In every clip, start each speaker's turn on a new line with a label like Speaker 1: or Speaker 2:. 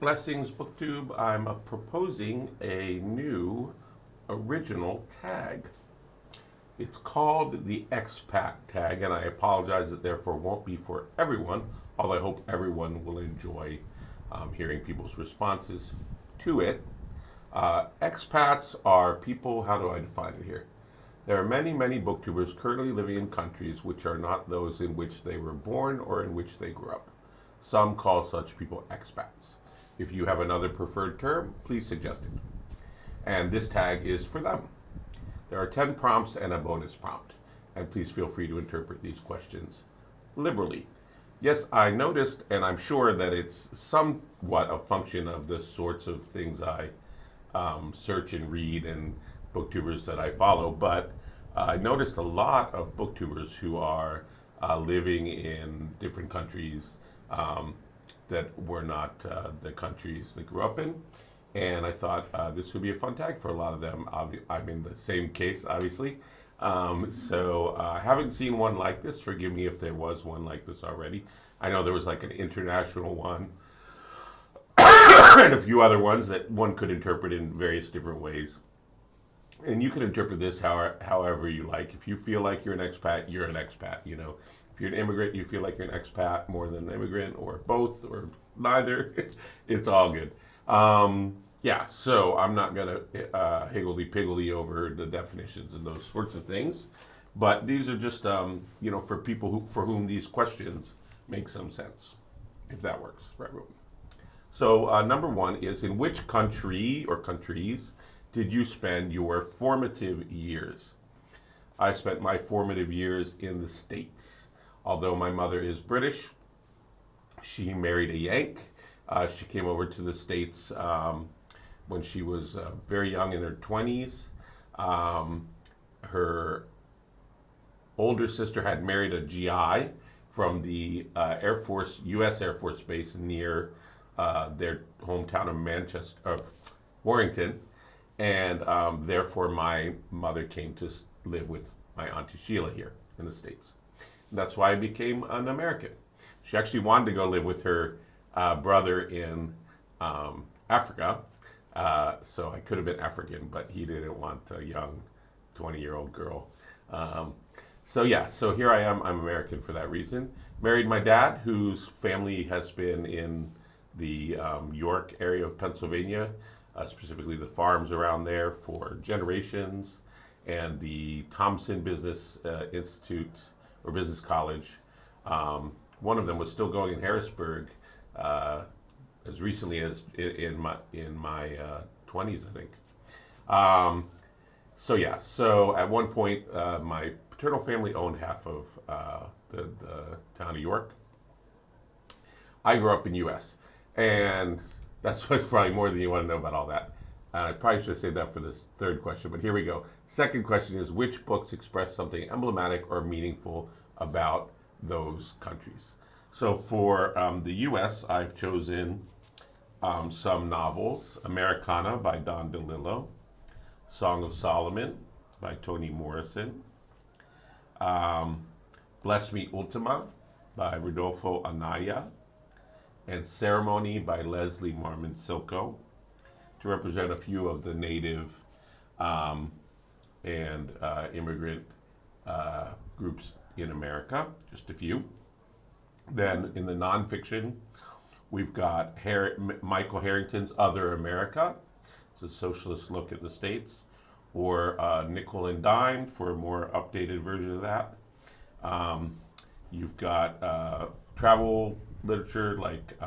Speaker 1: Blessings Booktube. I'm proposing a new original tag. It's called the EXPAT tag, and I apologize that therefore won't be for everyone, although I hope everyone will enjoy hearing people's responses to it. Expats are people, how do I define it here? There are many, many booktubers currently living in countries which are not those in which they were born or in which they grew up. Some call such people expats. If you have another preferred term, please suggest it. And this tag is for them. There are 10 prompts and a bonus prompt. And please feel free to interpret these questions liberally. Yes, I noticed, and I'm sure that it's somewhat a function of the sorts of things I search and read and booktubers that I follow, but I noticed a lot of booktubers who are living in different countries that were not the countries they grew up in. And I thought this would be a fun tag for a lot of them. I'm in the same case, obviously. So I haven't seen one like this. Forgive me if there was one like this already. I know there was like an international one and a few other ones that one could interpret in various different ways. And you can interpret this however you like. If you feel like you're an expat, you're an expat. You know, if you're an immigrant, you feel like you're an expat more than an immigrant, or both, or neither. It's all good. Yeah, so I'm not gonna higgledy-piggledy over the definitions and those sorts of things, but these are just for people for whom these questions make some sense, if that works for everyone. So number one is, in which country or countries did you spend your formative years? I spent my formative years in the States. Although my mother is British, she married a Yank. She came over to the States when she was very young, in her 20s. Her older sister had married a GI from the Air Force, U.S. Air Force Base near their hometown of Warrington. And therefore my mother came to live with my Auntie Sheila here in the States. And that's why I became an American. She actually wanted to go live with her brother in Africa. So I could have been African, but he didn't want a young 20-year-old girl. So here I am. I'm American for that reason. Married my dad, whose family has been in the York area of Pennsylvania, specifically the farms around there, for generations, and the Thompson Business Institute or Business College. One of them was still going in Harrisburg as recently as in my 20s, I think. So at one point, my paternal family owned half of the town of York. I grew up in U.S., and that's what's probably more than you want to know about all that. And I probably should have saved that for this third question, but here we go. Second question is, which books express something emblematic or meaningful about those countries? So for the U.S., I've chosen some novels. Americana by Don DeLillo, Song of Solomon by Toni Morrison, Bless Me Ultima by Rodolfo Anaya, and Ceremony by Leslie Marmon Silko, to represent a few of the native and immigrant groups in America, just a few. Then in the nonfiction, we've got Michael Harrington's Other America. It's a socialist look at the States, or Nickel and Dime for a more updated version of that. You've got travel literature like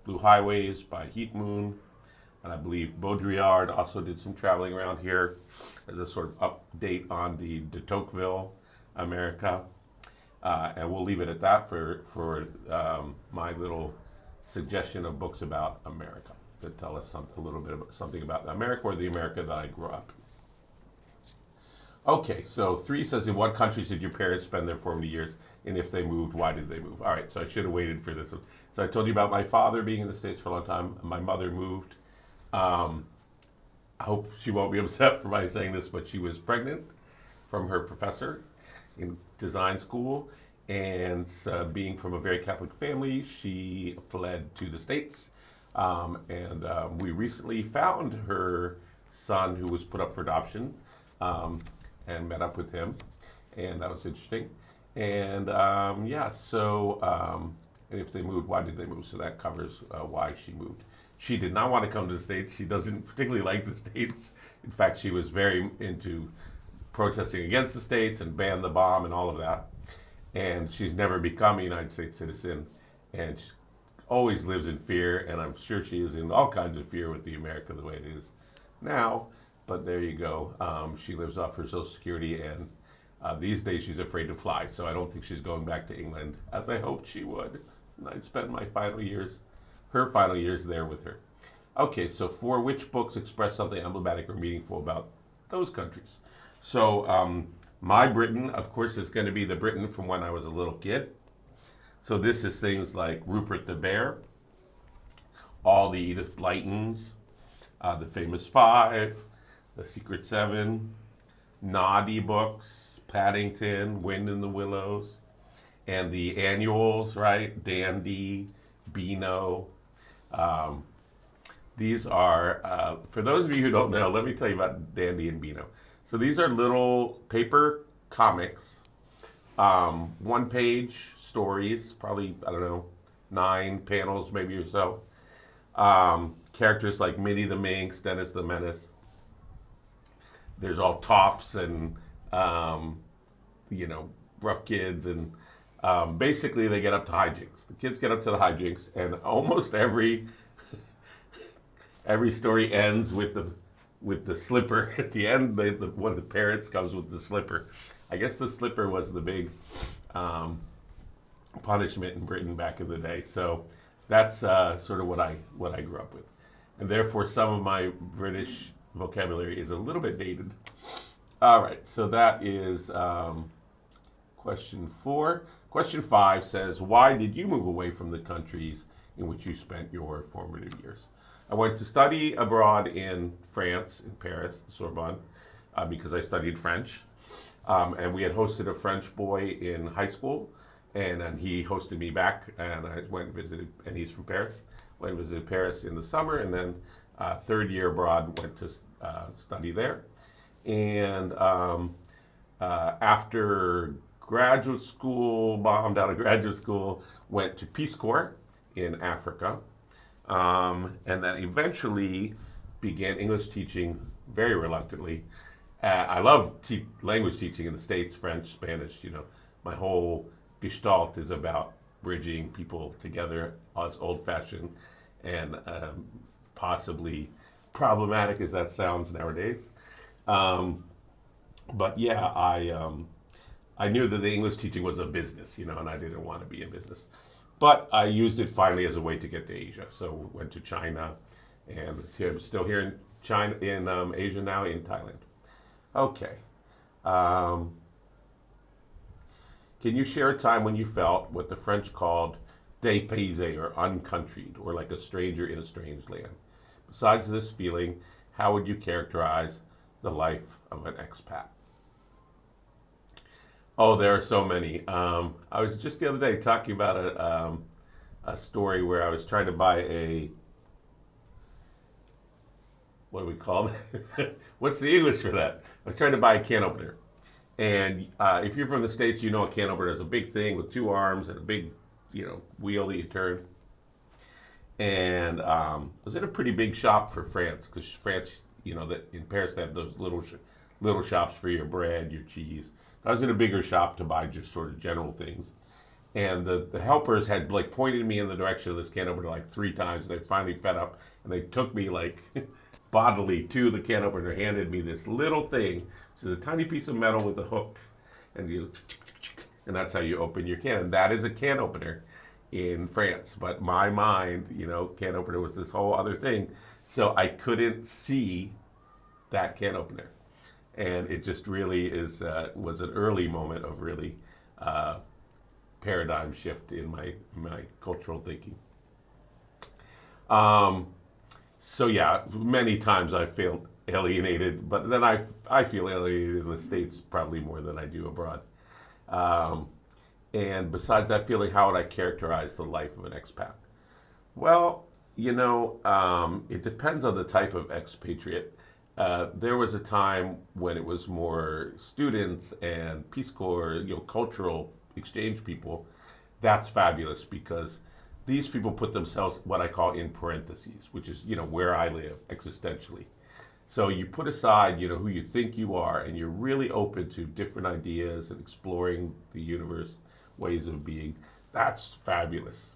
Speaker 1: Blue Highways by Heat Moon, and I believe Baudrillard also did some traveling around here as a sort of update on the de Tocqueville America. And we'll leave it at that for my little suggestion of books about America that tell us a little bit about something about America, or the America that I grew up in. Okay, so 3 says, in what countries did your parents spend their formative years? And if they moved, why did they move? All right, so I should have waited for this one. So I told you about my father being in the States for a long time. My mother moved. I hope she won't be upset for my saying this, but she was pregnant from her professor in design school. And being from a very Catholic family, she fled to the States We recently found her son who was put up for adoption, um, and met up with him, and that was interesting. And if they moved, why did they move? So that covers why she moved. She did not want to come to the States. She doesn't particularly like the States. In fact, she was very into protesting against the States and ban the bomb and all of that. And she's never become a United States citizen. And she always lives in fear. And I'm sure she is in all kinds of fear with the America the way it is now. But there you go. She lives off her Social Security, and these days she's afraid to fly. So I don't think she's going back to England, as I hoped she would. And I'd spend my final years, her final years there with her. Okay, so for which books express something emblematic or meaningful about those countries? So my Britain, of course, is going to be the Britain from when I was a little kid. So this is things like Rupert the Bear, all the Edith Blytons, the Famous Five, the Secret Seven, Noddy books, Paddington, Wind in the Willows, and the annuals, right? Dandy, Beano. Um, these are, for those of you who don't know, let me tell you about Dandy and Beano. So these are little paper comics, one page stories, probably, I don't know, 9 panels maybe or so. Characters like Minnie the Minx, Dennis the Menace. There's all toffs and, rough kids, and basically they get up to hijinks. The kids get up to the hijinks, and almost every story ends with the slipper at the end. One of the parents comes with the slipper. I guess the slipper was the big punishment in Britain back in the day. So that's sort of what I grew up with, and therefore some of my British vocabulary is a little bit dated. All right, so that is question 4. Question 5 says, why did you move away from the countries in which you spent your formative years? I went to study abroad in France, in Paris, the Sorbonne, because I studied French. And we had hosted a French boy in high school, and then he hosted me back, and I went and visited, and he's from Paris. Went and visited Paris in the summer, and then third year abroad, went to study there. And after graduate school, bombed out of graduate school, went to Peace Corps in Africa, and then eventually began English teaching very reluctantly. I love language teaching in the States, French, Spanish. My whole gestalt is about bridging people together. It's old-fashioned and possibly problematic as that sounds nowadays. But yeah, I knew that the English teaching was a business, and I didn't want to be in business. But I used it finally as a way to get to Asia. So went to China, and I'm still here in China, in Asia now, in Thailand. Okay. Can you share a time when you felt what the French called dépaysé, or uncountried, or like a stranger in a strange land? Besides this feeling, how would you characterize the life of an expat? Oh, there are so many. I was just the other day talking about a story where I was trying to buy what do we call it? What's the English for that? I was trying to buy a can opener. And if you're from the States, a can opener is a big thing with 2 arms and a big, wheel that you turn. And I was in a pretty big shop for France, because France, that in Paris they have those little shops for your bread, your cheese. I was in a bigger shop to buy just sort of general things. And the helpers had pointed me in the direction of this can opener 3 times. And they finally fed up, and they took me bodily to the can opener, handed me this little thing, which is a tiny piece of metal with a hook, and that's how you open your can. And that is a can opener in France. But my mind, can opener was this whole other thing, so I couldn't see that can opener. And it just really was an early moment of really paradigm shift in my cultural thinking. So yeah, many times I feel alienated, but then I feel alienated in the States probably more than I do abroad. And besides that feeling, how would I characterize the life of an expat? Well, It depends on the type of expatriate. There was a time when it was more students and Peace Corps, cultural exchange people. That's fabulous because these people put themselves what I call in parentheses, which is where I live existentially. So you put aside who you think you are, and you're really open to different ideas and exploring the universe, ways of being. That's fabulous.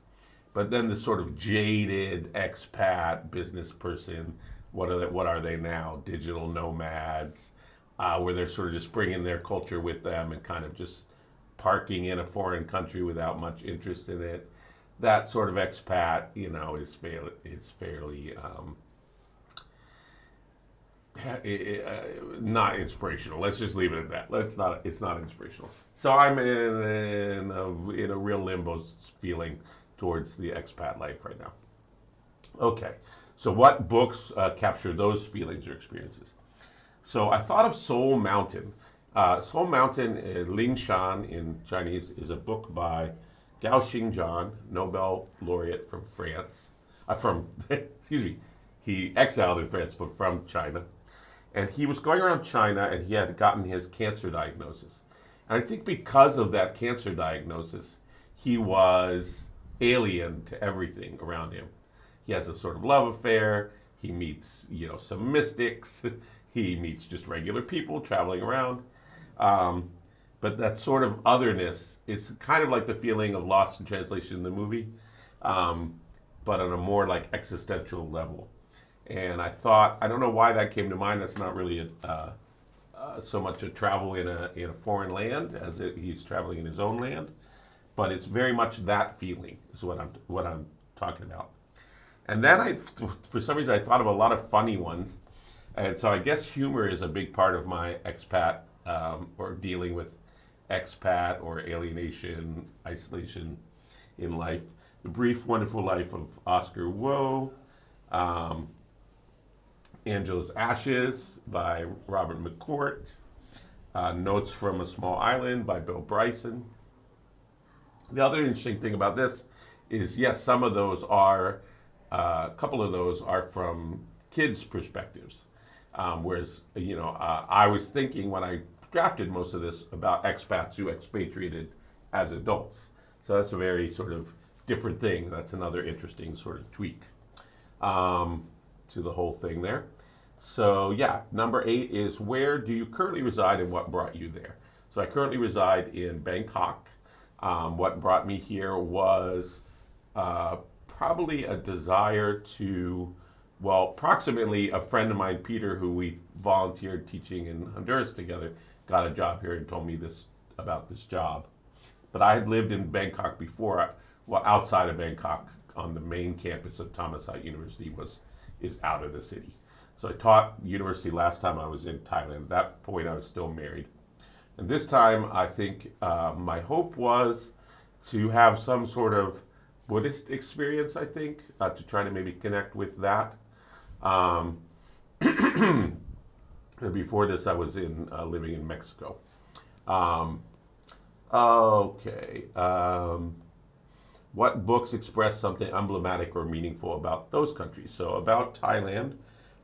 Speaker 1: But then the sort of jaded expat business person, what are they now? Digital nomads, where they're sort of just bringing their culture with them and kind of just parking in a foreign country without much interest in it. That sort of expat, is fairly not inspirational. Let's just leave it at that. Let's not. It's not inspirational. So I'm in a real limbo feeling towards the expat life right now. Okay, so what books capture those feelings or experiences? So I thought of Soul Mountain. Soul Mountain, Ling Shan in Chinese, is a book by Gao Xingjian, Nobel laureate from France. Excuse me, he exiled in France, but from China. And he was going around China and he had gotten his cancer diagnosis. And I think because of that cancer diagnosis, he was alien to everything around him. He has a sort of love affair. He meets, some mystics. He meets just regular people traveling around. Um, but that sort of otherness, it's kind of like the feeling of Lost in Translation in the movie, um, but on a more like existential level. And I thought, I don't know why that came to mind. That's not really so much a travel in a foreign land as he's traveling in his own land, but it's very much that feeling is what I'm talking about. And then for some reason, I thought of a lot of funny ones, and so I guess humor is a big part of my expat or dealing with expat or alienation, isolation in life. The Brief Wonderful Life of Oscar Wilde, um, Angela's Ashes by Robert McCourt, Notes from a Small Island by Bill Bryson. The other interesting thing about this is, yes, some of those are, a couple of those are from kids' perspectives. Whereas, I was thinking when I drafted most of this about expats who expatriated as adults. So that's a very sort of different thing. That's another interesting sort of tweak to the whole thing there. So yeah, number 8 is where do you currently reside and what brought you there? So I currently reside in Bangkok. What brought me here was probably a desire to, well, approximately a friend of mine, Peter, who we volunteered teaching in Honduras together, got a job here and told me this about this job. But I had lived in Bangkok before. Well, outside of Bangkok, on the main campus of Thammasat University is out of the city. So I taught university last time I was in Thailand. At that point, I was still married. And this time, I think my hope was to have some sort of Buddhist experience, I think, to try to maybe connect with that. Um, Before this, I was living in Mexico. Um, okay. What books express something emblematic or meaningful about those countries? So about Thailand,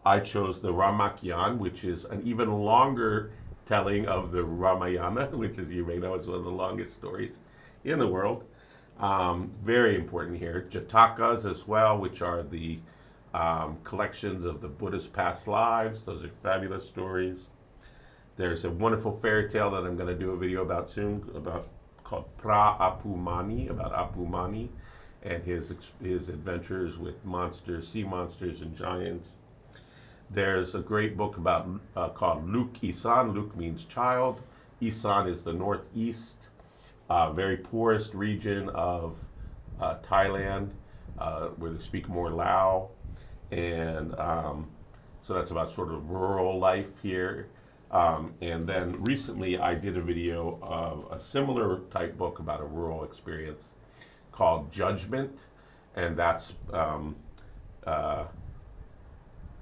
Speaker 1: I chose the Ramakyan, which is an even longer telling of the Ramayana, which, as you may know, is one of the longest stories in the world. Very important here. Jatakas as well, which are the collections of the Buddha's past lives. Those are fabulous stories. There's a wonderful fairy tale that I'm going to do a video about soon called Pra Apu Mani, about Apu Mani and his adventures with monsters, sea monsters, and giants. There's a great book called Luk Isan. Luk means child. Isan is the northeast, very poorest region of Thailand, where they speak more Lao. And so that's about sort of rural life here. And then recently I did a video of a similar type book about a rural experience called Judgment. And that's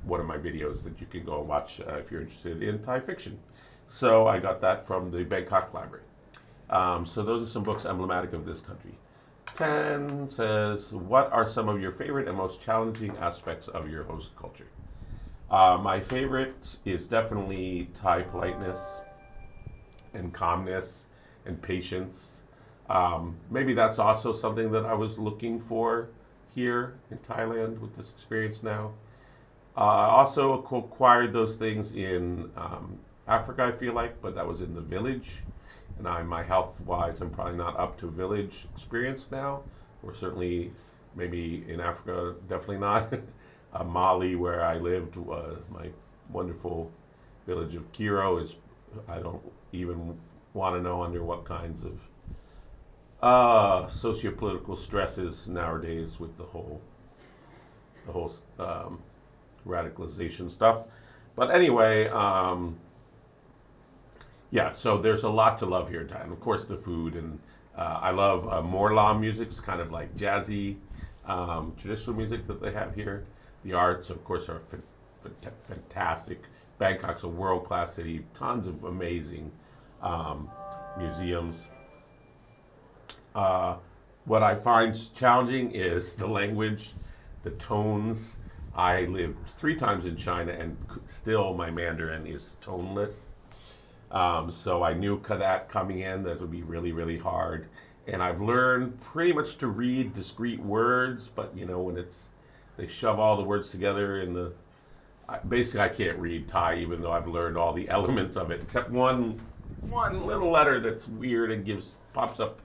Speaker 1: one of my videos that you can go and watch if you're interested in Thai fiction. So I got that from the Bangkok Library. So those are some books emblematic of this country. 10 says, what are some of your favorite and most challenging aspects of your host culture? My favorite is definitely Thai politeness and calmness and patience. Maybe that's also something that I was looking for here in Thailand with this experience now. I also acquired those things in Africa, I feel like, but that was in the village. And my health wise, I'm probably not up to village experience now. Or certainly, maybe in Africa, definitely not. Mali, where I lived, my wonderful village of Kiro is, I don't even want to know under what kinds of socio-political stresses nowadays with the whole radicalization stuff. But anyway, yeah, so there's a lot to love here in Thailand. Of course, the food, and I love Morlam music. It's kind of like jazzy, traditional music that they have here. The arts, of course, are fantastic. Bangkok's a world-class city. Tons of amazing museums. What I find challenging is the language, the tones. I lived 3 times in China, and still my Mandarin is toneless. So I knew that coming in, that would be really, really hard. And I've learned pretty much to read discrete words, but when they shove all the words together basically I can't read Thai, even though I've learned all the elements of it, except one little letter that's weird and pops up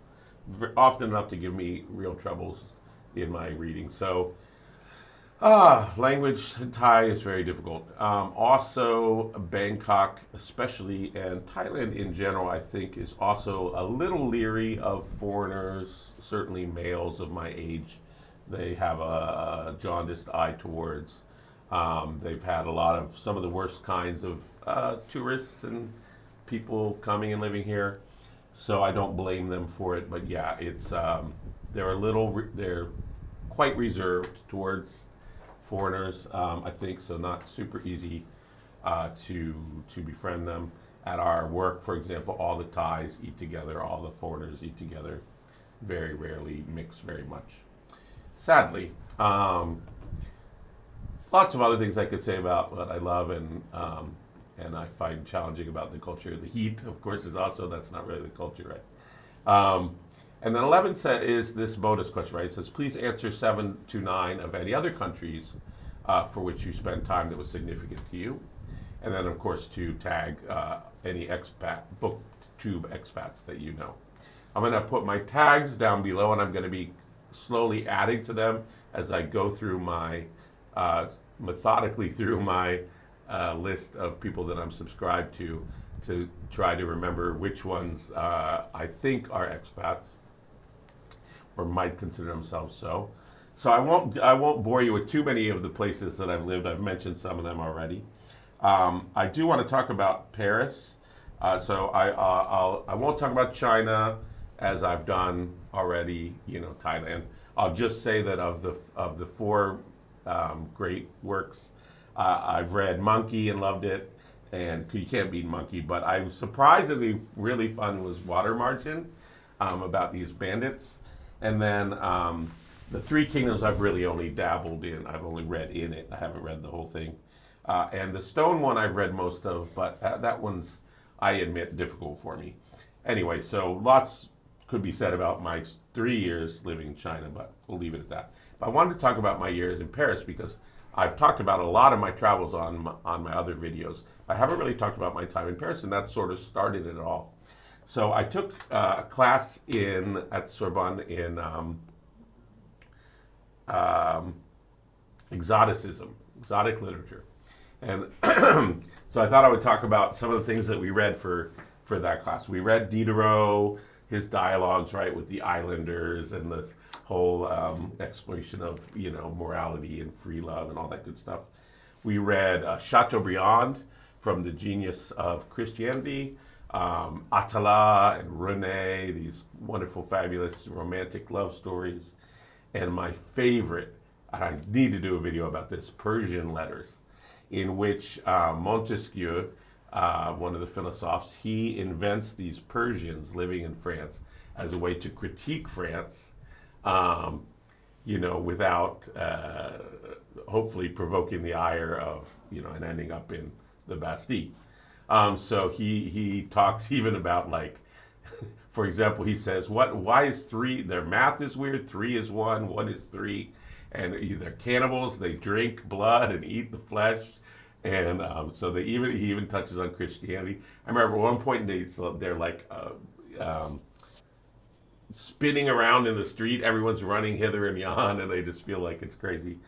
Speaker 1: often enough to give me real troubles in my reading. So language in Thai is very difficult. Also, Bangkok, especially, and Thailand in general, I think, is also a little leery of foreigners, certainly males of my age. They have a jaundiced eye towards. They've had some of the worst kinds of tourists and people coming and living here. So I don't blame them for it. But yeah, they're quite reserved towards foreigners, I think, so not super easy to befriend them. At our work, for example, all the Thais eat together, all the foreigners eat together. Very rarely mix very much. Sadly, lots of other things I could say about what I love and I find challenging about the culture. The heat, of course, that's not really the culture, right? And then 11 is this bonus question, right? It says, please answer 7 to 9 of any other countries for which you spent time that was significant to you. And then, of course, to tag any booktube expats that you know. I'm going to put my tags down below, and I'm going to be slowly adding to them as I go through methodically through my list of people that I'm subscribed to try to remember which ones I think are expats or might consider themselves so. So I won't bore you with too many of the places that I've lived. I've mentioned some of them already. I do want to talk about Paris. So I won't talk about China as I've done already. Thailand. I'll just say that of the 4 great works, I've read Monkey and loved it, and you can't beat Monkey. But I was surprisingly really fun was Water Margin, about these bandits. And then the 3 Kingdoms I've really only dabbled in. I've only read in it. I haven't read the whole thing. And the Stone one I've read most of, but that one's, I admit, difficult for me. Anyway, so lots could be said about my 3 years living in China, but we'll leave it at that. But I wanted to talk about my years in Paris because I've talked about a lot of my travels on my other videos. I haven't really talked about my time in Paris, and that sort of started it all. So I took a class at Sorbonne in exotic literature. And so I thought I would talk about some of the things that we read for that class. We read Diderot, his dialogues, right, with the islanders and the whole exploration of, morality and free love and all that good stuff. We read Chateaubriand from The Genius of Christianity, Atala and Rene, these wonderful, fabulous romantic love stories. And my favorite, and I need to do a video about this, Persian letters, in which Montesquieu, one of the philosophes, he invents these Persians living in France as a way to critique France um, without hopefully provoking the ire of, and ending up in the Bastille. So he talks even about, like, for example, he says, why is three, their math is weird, three is one, one is three, and they're cannibals, they drink blood and eat the flesh. And so he even touches on Christianity. I remember at one point they're like um, spinning around in the street. Everyone's running hither and yon, and they just feel like it's crazy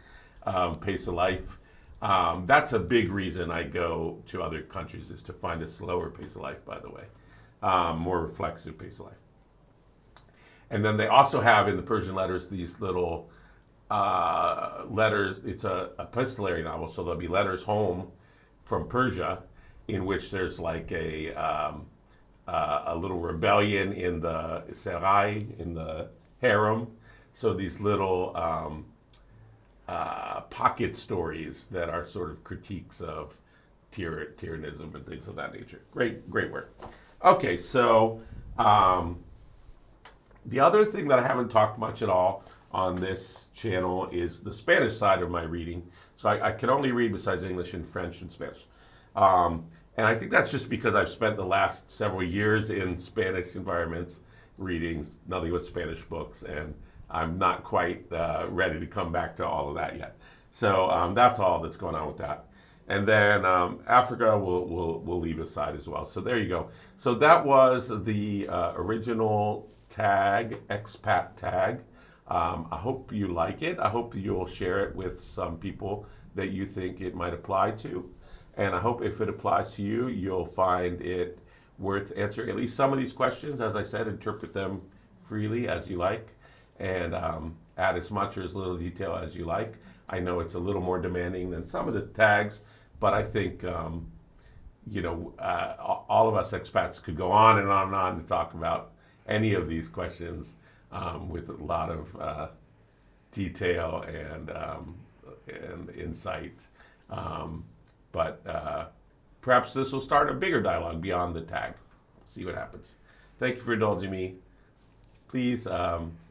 Speaker 1: pace of life. That's a big reason I go to other countries, is to find a slower pace of life, by the way, more reflexive pace of life. And then they also have in the Persian letters these little letters. It's a epistolary novel, so there'll be letters home from Persia, in which there's like a little rebellion in the Serai, in the harem. So these little pocket stories that are sort of critiques of tyrannism and things of that nature. Great work. Okay, so the other thing that I haven't talked much at all on this channel is the Spanish side of my reading. So I can only read, besides English, and French and Spanish. And I think that's just because I've spent the last several years in Spanish environments reading nothing but Spanish books, and I'm not quite ready to come back to all of that yet. So that's all that's going on with that. And then Africa we'll leave aside as well. So there you go. So that was the original tag, expat tag. I hope you like it. I hope you'll share it with some people that you think it might apply to. And I hope if it applies to you, you'll find it worth answering at least some of these questions. As I said, interpret them freely as you like, and add as much or as little detail as you like. I know it's a little more demanding than some of the tags, but I think all of us expats could go on and on and on to talk about any of these questions with a lot of detail and insight. But perhaps this will start a bigger dialogue beyond the tag. See what happens. Thank you for indulging me. Please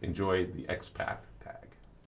Speaker 1: enjoy the expat.